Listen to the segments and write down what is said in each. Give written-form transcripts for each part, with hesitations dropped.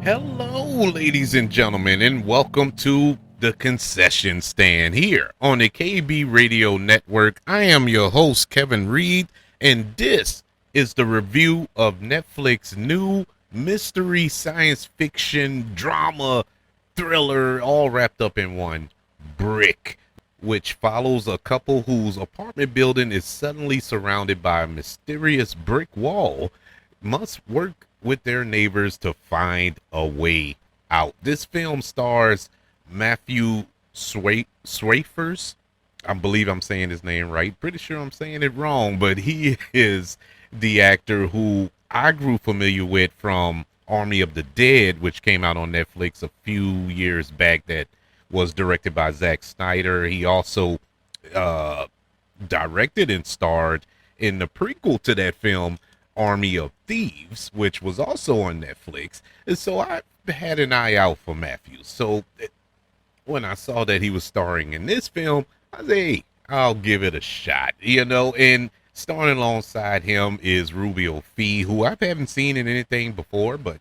Hello, ladies and gentlemen, and welcome to the concession stand here on the KB Radio Network. I am your host, Kevin Reed, and this is the review of Netflix's new mystery science fiction drama thriller, all wrapped up in one, Brick, which follows a couple whose apartment building is suddenly surrounded by a mysterious brick wall, must work with their neighbors to find a way out. This film stars Matthew Schweighfer. I believe I'm saying his name right. Pretty sure I'm saying it wrong, but he is the actor who I grew familiar with from Army of the Dead, which came out on Netflix a few years back, that was directed by Zack Snyder. He also uh, directed and starred in the prequel to that film, Army of Thieves, which was also on Netflix. And so I had an eye out for Matthews. So when I saw that he was starring in this film, I said, hey, I'll give it a shot, and starring alongside him is Rubio Fee, who I haven't seen in anything before, but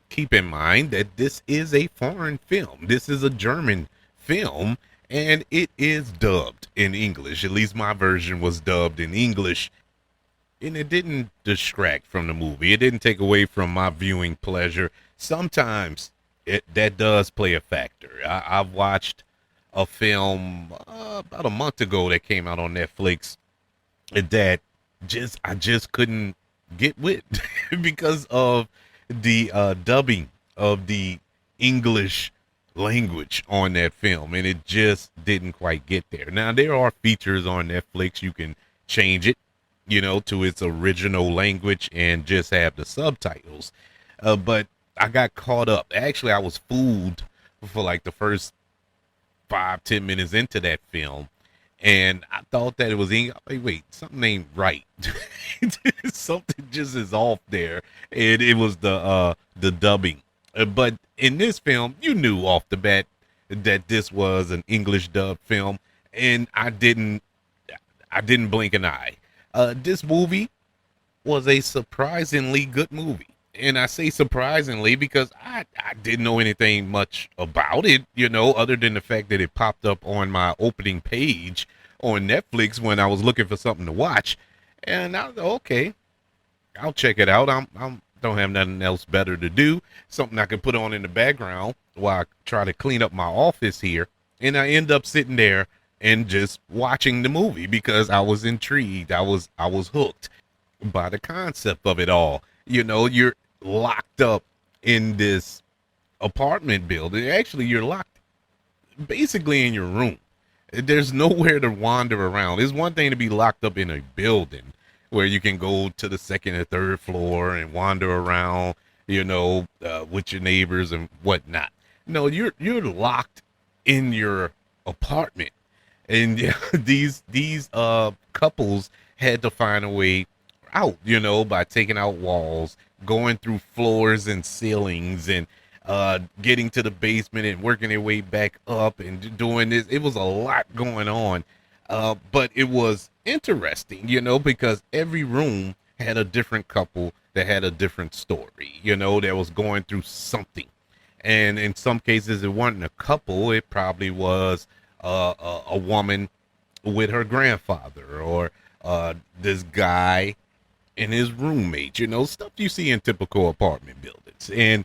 keep in mind that this is a foreign film. This is a German film, and it is dubbed in English. At least my version was dubbed in English, and it didn't distract from the movie. It didn't take away from my viewing pleasure. Sometimes that does play a factor. I've watched a film about a month ago that came out on Netflix that I just couldn't get with because of the dubbing of the English language on that film, and it just didn't quite get there. Now there are features on Netflix you can change it, to its original language and just have the subtitles. But I got caught up. Actually, I was fooled for like the first 5-10 minutes into that film, and I thought that it was English. Wait, something ain't right. Something just is off there, and it was the dubbing. But in this film, you knew off the bat that this was an English dub film, and I didn't blink an eye. This movie was a surprisingly good movie. And I say surprisingly because I didn't know anything much about it, other than the fact that it popped up on my opening page on Netflix when I was looking for something to watch. And I was okay, I'll check it out. I'm don't have nothing else better to do. Something I can put on in the background while I try to clean up my office here. And I end up sitting there and just watching the movie because I was intrigued. I was hooked by the concept of it all. You're locked up in this apartment building. Actually, you're locked basically in your room. There's nowhere to wander around. It's one thing to be locked up in a building where you can go to the second or third floor and wander around, with your neighbors and whatnot. No, you're locked in your apartment, and these couples had to find a way out, by taking out walls, going through floors and ceilings, and getting to the basement and working their way back up and doing this. It was a lot going on, but it was interesting, because every room had a different couple that had a different story, that was going through something. And in some cases, it wasn't a couple. It probably was a woman with her grandfather, or this guy and his roommate, stuff you see in typical apartment buildings. And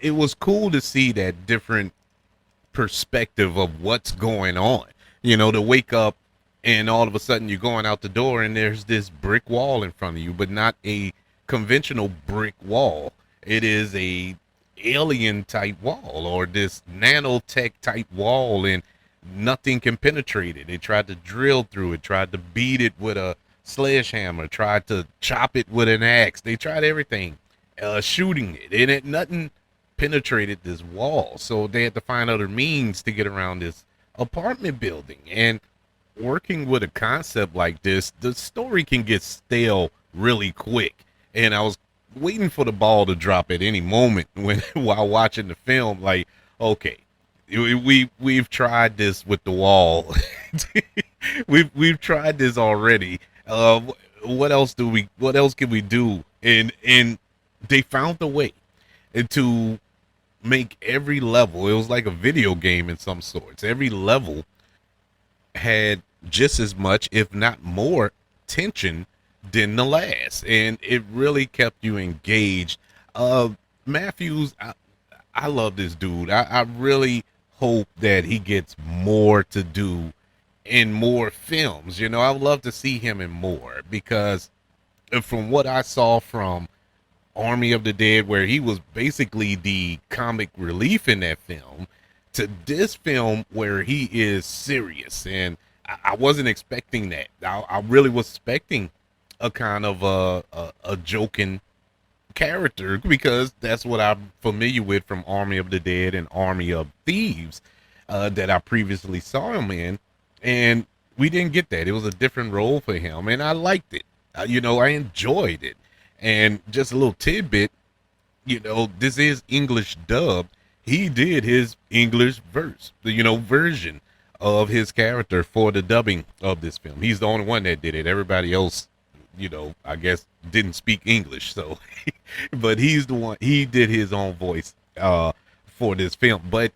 it was cool to see that different perspective of what's going on, to wake up and all of a sudden you're going out the door and there's this brick wall in front of you, but not a conventional brick wall. It is a alien type wall, or this nanotech type wall, and nothing can penetrate it. They tried to drill through it, tried to beat it with a sledgehammer, tried to chop it with an axe. They tried everything, shooting it, and nothing penetrated this wall. So they had to find other means to get around this apartment building. And working with a concept like this, the story can get stale really quick. And I was waiting for the ball to drop at any moment when while watching the film. Like, okay, we've tried this with the wall. we've tried this already. What else can we do? And they found a way to make every level, it was like a video game in some sorts. Every level had just as much, if not more, tension than the last, and it really kept you engaged. Uh, Matthews, I love this dude. I really hope that he gets more to do in more films. You know, I would love to see him in more because from what I saw from Army of the Dead, where he was basically the comic relief in that film, to this film where he is serious. And I wasn't expecting that. I really was expecting a kind of a joking character because that's what I'm familiar with from Army of the Dead and Army of Thieves that I previously saw him in. And we didn't get that. It was a different role for him, and I liked it. You know, I enjoyed it. And just a little tidbit, you know, this is English dubbed. He did his English version of his character for the dubbing of this film. He's the only one that did it. Everybody else, you know, I guess didn't speak English. So, but he's the one, he did his own voice for this film. But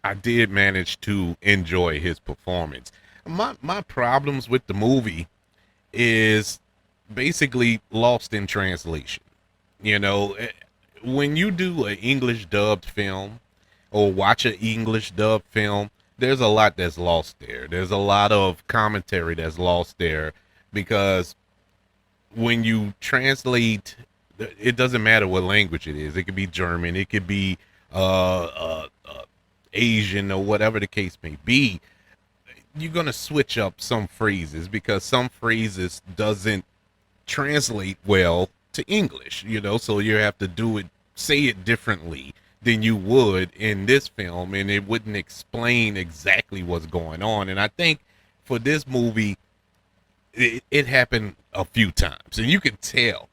I did manage to enjoy his performance. My problems with the movie is basically lost in translation. You know, when you do an English dubbed film or watch an English dubbed film, there's a lot that's lost there. There's a lot of commentary that's lost there because when you translate, it doesn't matter what language it is. It could be German, it could be Asian, or whatever the case may be. You're gonna switch up some phrases because some phrases doesn't translate well to English, you know, so you have to say it differently than you would in this film, and it wouldn't explain exactly what's going on. And I think for this movie, it happened a few times, and you can tell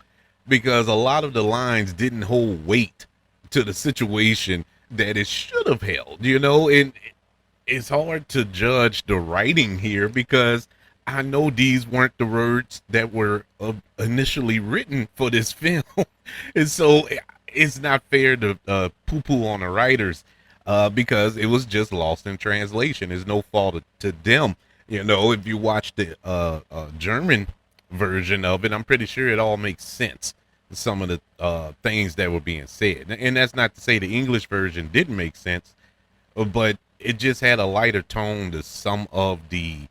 because a lot of the lines didn't hold weight to the situation that it should have held, you know, and it's hard to judge the writing here because I know these weren't the words that were initially written for this film. And so it's not fair to poo-poo on the writers because it was just lost in translation. It's no fault to them. You know, if you watch the German version of it, I'm pretty sure it all makes sense. Some of the things that were being said. And that's not to say the English version didn't make sense, but it just had a lighter tone to some of the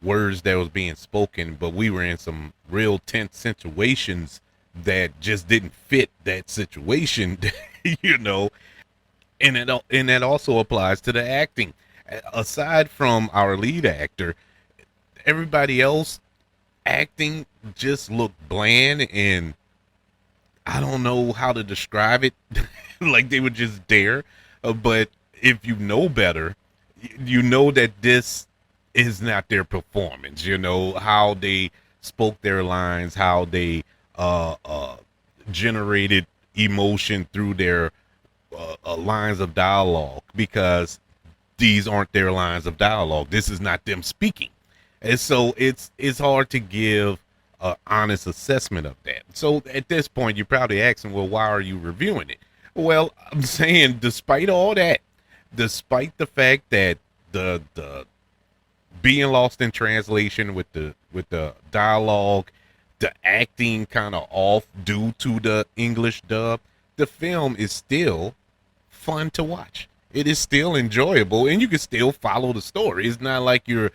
words that was being spoken, but we were in some real tense situations that just didn't fit that situation, you know. And that also applies to the acting. Aside from our lead actor, everybody else acting just looked bland, and I don't know how to describe it. Like they were just there. But if you know better, you know that this is not their performance. You know how they spoke their lines, how they generated emotion through their lines of dialogue, because these aren't their lines of dialogue. This is not them speaking, and so it's hard to give an honest assessment of that. So at this point, you're probably asking, well, why are you reviewing it? Well, I'm saying, despite all that, despite the fact that the being lost in translation with the dialogue, the acting kind of off due to the English dub, the film is still fun to watch. It is still enjoyable, and you can still follow the story. It's not like you're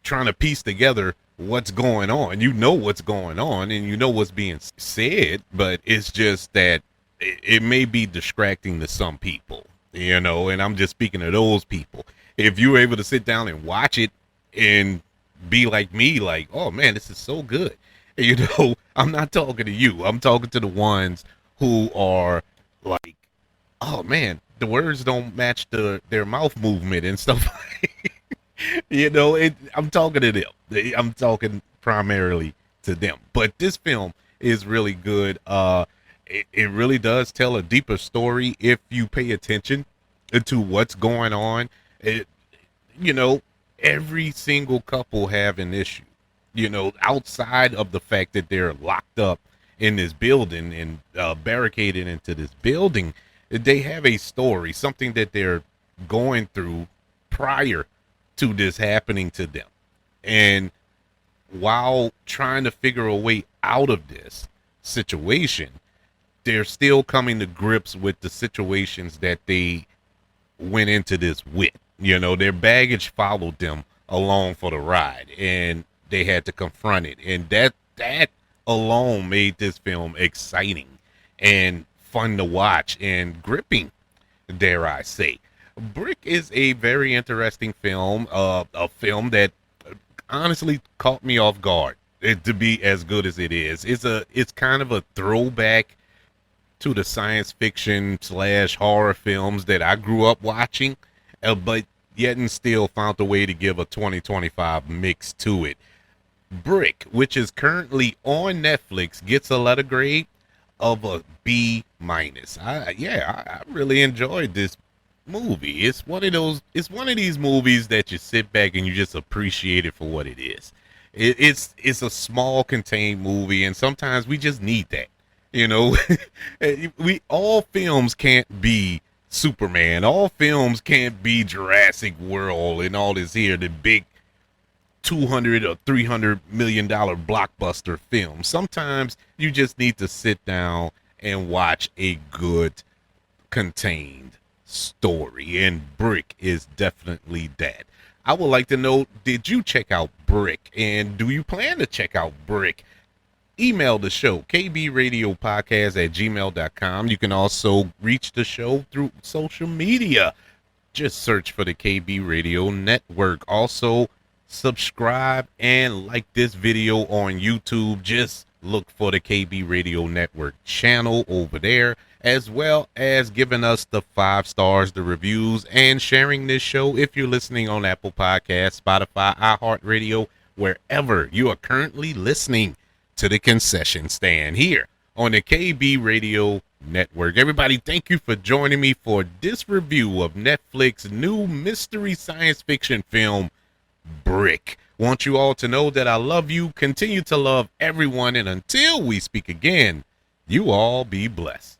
trying to piece together what's going on. You know what's going on, and you know what's being said, but it's just that it may be distracting to some people, you know, and I'm just speaking to those people. If you were able to sit down and watch it and be like me, like, oh man, this is so good. You know, I'm not talking to you. I'm talking to the ones who are like, oh man, the words don't match their mouth movement and stuff. You know, I'm talking to them. I'm talking primarily to them. But this film is really good. It really does tell a deeper story if you pay attention to what's going on. You know, every single couple have an issue. You know, outside of the fact that they're locked up in this building and barricaded into this building, They have a story, something that they're going through prior to this happening to them. And while trying to figure a way out of this situation, they're still coming to grips with the situations that they went into this with. You know, their baggage followed them along for the ride, and they had to confront it. And that alone made this film exciting and fun to watch and gripping, dare I say. Brick is a very interesting film, a film that honestly caught me off guard. To be as good as it is, it's kind of a throwback to the science fiction slash horror films that I grew up watching, but yet and still found a way to give a 2025 mix to it. Brick, which is currently on Netflix, gets a letter grade of a B minus. I really enjoyed this movie. It's one of those. It's one of these movies that you sit back and you just appreciate it for what it is. It's a small, contained movie, and sometimes we just need that. You know, we all films can't be Superman. All films can't be Jurassic World and all this here, the big 200 or 300 million dollar blockbuster film. Sometimes you just need to sit down and watch a good contained story, and Brick is definitely that. I would like to know, did you check out Brick, and do you plan to check out Brick? Email the show, kbradiopodcast@gmail.com. You can also reach the show through social media. Just search for the KB Radio Network. Also, subscribe and like this video on YouTube. Just look for the KB Radio Network channel over there, as well as giving us the 5 stars, the reviews, and sharing this show if you're listening on Apple Podcasts, Spotify, iHeartRadio, wherever you are currently listening to the concession stand here on the KB Radio Network. Everybody, thank you for joining me for this review of Netflix's new mystery science fiction film, Brick. Want you all to know that I love you, continue to love everyone, and until we speak again, you all be blessed.